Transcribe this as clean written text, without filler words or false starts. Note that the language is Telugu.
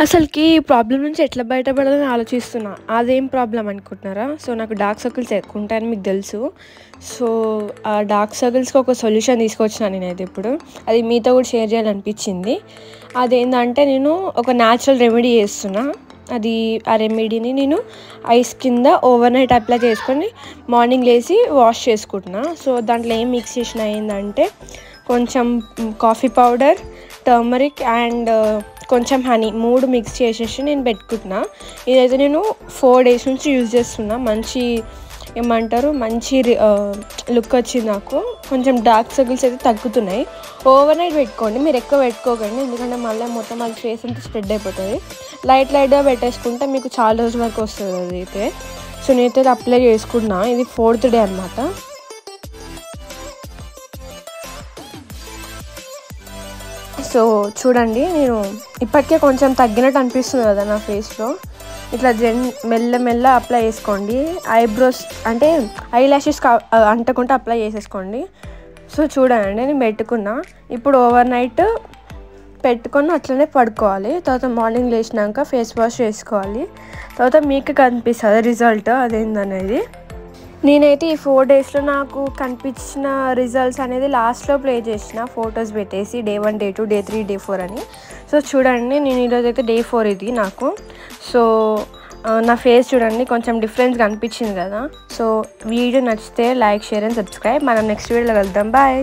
అసలుకి ఈ ప్రాబ్లమ్ నుంచి ఎట్లా బయటపడాలని ఆలోచిస్తున్నా. అదేం ప్రాబ్లమ్ అనుకుంటున్నారా? సో, నాకు డార్క్ సర్కిల్స్ ఎక్కువుంటాయని మీకు తెలుసు. సో, ఆ డార్క్ సర్కిల్స్‌కి ఒక సొల్యూషన్ తీసుకొచ్చినా నేనైతే ఇప్పుడు. అది మీతో కూడా షేర్ చేయాలనిపించింది. అదేందంటే నేను ఒక న్యాచురల్ రెమెడీ చేస్తున్నా. ఆ రెమెడీని నేను ఐస్ కింద ఓవర్‌నైట్ అప్లై చేసుకొని మార్నింగ్ లేసి వాష్ చేసుకుంటున్నా. సో, దాంట్లో ఏం మిక్స్ చేసినా ఏందంటే కొంచెం కాఫీ పౌడర్, టర్మరిక్ అండ్ కొంచెం హనీ 3 మిక్స్ చేసేసి నేను పెట్టుకుంటున్నా. ఇదైతే నేను 4 డేస్ నుంచి యూజ్ చేస్తున్నా. మంచి లుక్ వచ్చింది నాకు. కొంచెం డార్క్ సర్కిల్స్ అయితే తగ్గుతున్నాయి. ఓవర్‌నైట్ పెట్టుకోండి, మీరు ఎక్కువ పెట్టుకోకండి. ఎందుకంటే మళ్ళీ మొత్తం అది ఫేస్ అంతా స్ప్రెడ్ అయిపోతుంది. లైట్గా పెట్టేసుకుంటే మీకు చాలా రోజుల వరకు వస్తుంది అదైతే. సో, నేనైతే అప్లై చేసుకుంటున్నా. ఇది 4th డే అనమాట. సో, చూడండి, నేను ఇప్పటికే కొంచెం తగ్గినట్టు అనిపిస్తుంది కదా నా ఫేస్లో. ఇట్లా మెల్ల అప్లై చేసుకోండి. ఐబ్రోస్ అంటే ఐ ల్యాషెస్ అంటకుండా అప్లై చేసేసుకోండి. సో, చూడండి, నేను పెట్టుకున్నా. ఇప్పుడు ఓవర్‌నైట్ పెట్టుకొని అట్లనే పడుకోవాలి. తర్వాత మార్నింగ్ లేచినాక ఫేస్ వాష్ చేసుకోవాలి. తర్వాత మీకు కనిపిస్తుంది రిజల్ట్ అదేందనేది. నేనైతే ఈ 4 డేస్లో నాకు కనిపించిన రిజల్ట్స్ అనేది లాస్ట్లో ప్లే చేసిన ఫొటోస్ పెట్టేసి డే 1, డే 2, డే 3, డే 4 అని. సో, చూడండి, నేను ఈరోజైతే డే 4 ఇది నాకు. సో, నా ఫేస్ చూడండి కొంచెం డిఫరెన్స్ కనిపించింది కదా. సో, వీడియో నచ్చితే లైక్, షేర్ అండ్ సబ్స్క్రైబ్. మనం నెక్స్ట్ వీడియోలో కలుద్దాం. బాయ్.